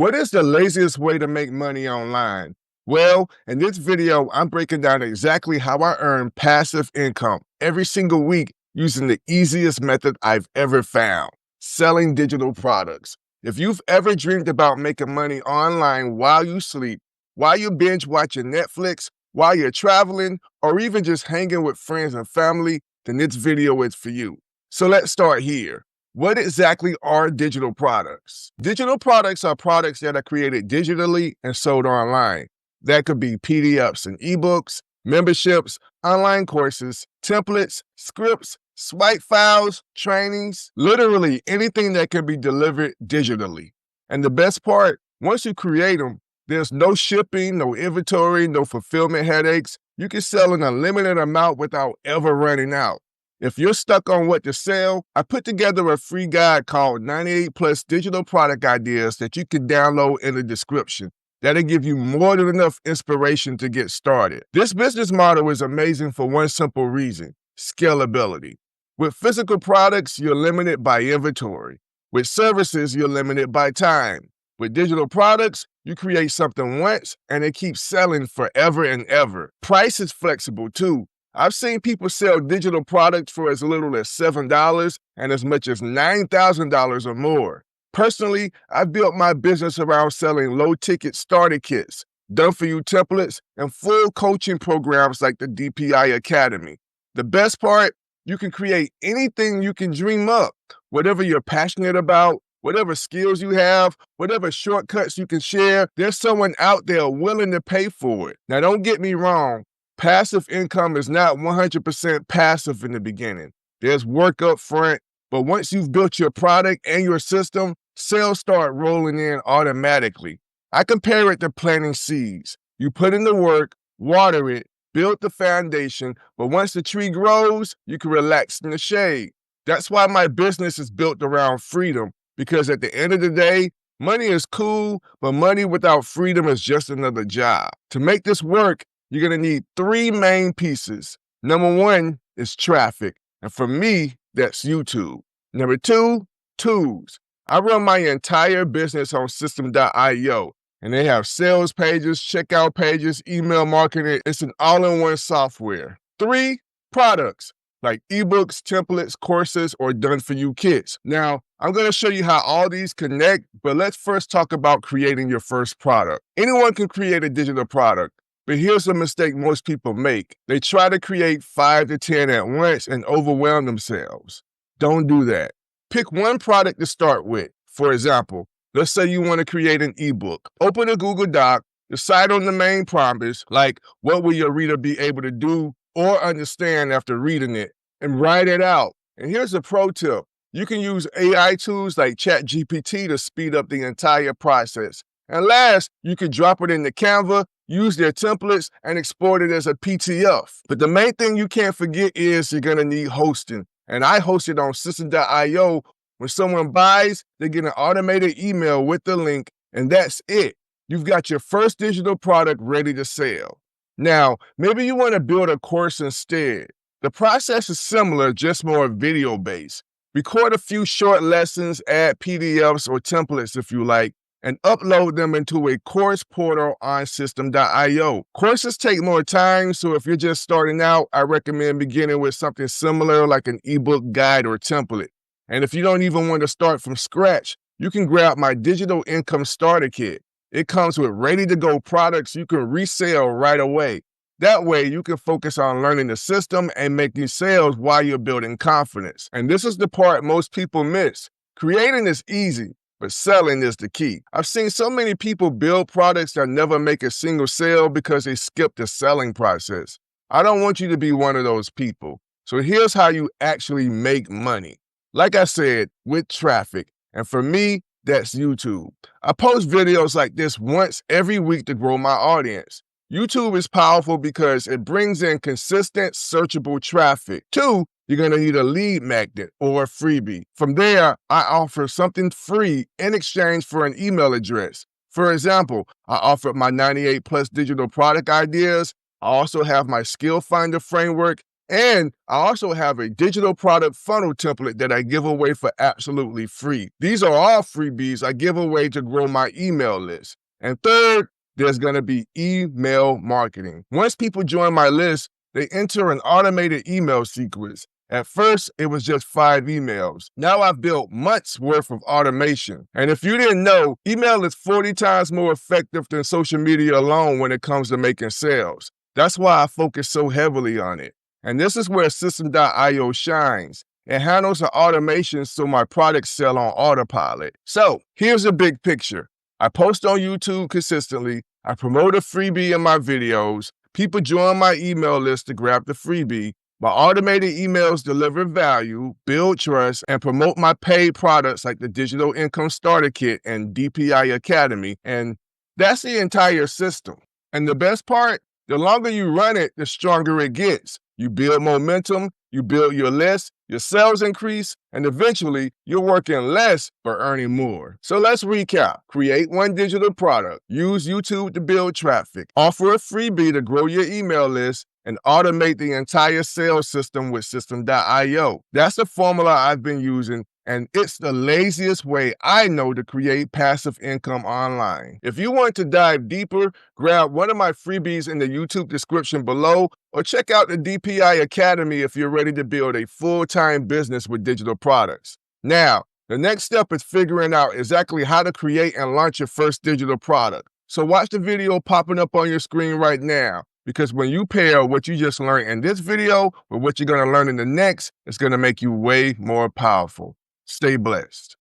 What is the laziest way to make money online? Well, in this video, I'm breaking down exactly how I earn passive income every single week using the easiest method I've ever found, selling digital products. If you've ever dreamed about making money online while you sleep, while you binge watching Netflix, while you're traveling, or even just hanging with friends and family, then this video is for you. So let's start here. What exactly are digital products? Digital products are products that are created digitally and sold online. That could be PDFs and ebooks, memberships, online courses, templates, scripts, swipe files, trainings, literally anything that can be delivered digitally. And the best part, once you create them, there's no shipping, no inventory, no fulfillment headaches. You can sell an unlimited amount without ever running out. If you're stuck on what to sell, I put together a free guide called 98 Plus Digital Product Ideas that you can download in the description. That'll give you more than enough inspiration to get started. This business model is amazing for one simple reason: scalability. With physical products, you're limited by inventory. With services, you're limited by time. With digital products, you create something once and it keeps selling forever and ever. Price is flexible too. I've seen people sell digital products for as little as $7 and as much as $9,000 or more. Personally, I've built my business around selling low-ticket starter kits, done-for-you templates, and full coaching programs like the DPI Academy. The best part, you can create anything you can dream up, whatever you're passionate about, whatever skills you have, whatever shortcuts you can share, there's someone out there willing to pay for it. Now, don't get me wrong. Passive income is not 100% passive in the beginning. There's work up front, but once you've built your product and your system, sales start rolling in automatically. I compare it to planting seeds. You put in the work, water it, build the foundation, but once the tree grows, you can relax in the shade. That's why my business is built around freedom, because at the end of the day, money is cool, but money without freedom is just another job. To make this work, you're going to need three main pieces. Number one is traffic. And for me, that's YouTube. Number two, tools. I run my entire business on system.io, and they have sales pages, checkout pages, email marketing. It's an all-in-one software. Three, products like ebooks, templates, courses, or done-for-you kits. Now, I'm going to show you how all these connect, but let's first talk about creating your first product. Anyone can create a digital product. But here's a mistake most people make. They try to create 5 to 10 at once and overwhelm themselves. Don't do that. Pick one product to start with. For example, let's say you want to create an ebook. Open a Google Doc, decide on the main promise, like what will your reader be able to do or understand after reading it, and write it out. And here's a pro tip. You can use AI tools like ChatGPT to speed up the entire process. And last, you can drop it into Canva, use their templates, and export it as a PDF. But the main thing you can't forget is you're going to need hosting. And I host it on system.io. When someone buys, they get an automated email with the link, and that's it. You've got your first digital product ready to sell. Now, maybe you want to build a course instead. The process is similar, just more video-based. Record a few short lessons, add PDFs or templates if you like, and upload them into a course portal on system.io. Courses take more time, so if you're just starting out, I recommend beginning with something similar like an ebook guide or template. And if you don't even want to start from scratch, you can grab my digital income starter kit. It comes with ready-to-go products you can resell right away. That way, you can focus on learning the system and making sales while you're building confidence. And this is the part most people miss. Creating is easy, but selling is the key. I've seen so many people build products that never make a single sale because they skip the selling process. I don't want you to be one of those people. So here's how you actually make money. Like I said, with traffic. And for me, that's YouTube. I post videos like this once every week to grow my audience. YouTube is powerful because it brings in consistent, searchable traffic. Two, you're going to need a lead magnet or a freebie. From there, I offer something free in exchange for an email address. For example, I offered my 98 Plus digital product ideas. I also have my skill finder framework And I also have a digital product funnel template that I give away for absolutely free. These are all freebies I give away to grow my email list. And third, there's going to be email marketing. Once people join my list, they enter an automated email sequence. At first, it was just 5 emails. Now I've built months worth of automation. And if you didn't know, email is 40 times more effective than social media alone when it comes to making sales. That's why I focus so heavily on it. And this is where System.io shines. It handles the automation so my products sell on autopilot. So here's the big picture. I post on YouTube consistently. I promote a freebie in my videos. People join my email list to grab the freebie. My automated emails deliver value, build trust, and promote my paid products like the Digital Income Starter Kit and DPI Academy. And that's the entire system. And the best part, the longer you run it, the stronger it gets. You build momentum, you build your list, your sales increase, and eventually you're working less but earning more. So let's recap. Create one digital product, use YouTube to build traffic, offer a freebie to grow your email list, and automate the entire sales system with System.io. That's the formula I've been using, and it's the laziest way I know to create passive income online. If you want to dive deeper, grab one of my freebies in the YouTube description below, or check out the DPI Academy if you're ready to build a full-time business with digital products. Now, the next step is figuring out exactly how to create and launch your first digital product. So watch the video popping up on your screen right now. Because when you pair what you just learned in this video with what you're going to learn in the next, it's going to make you way more powerful. Stay blessed.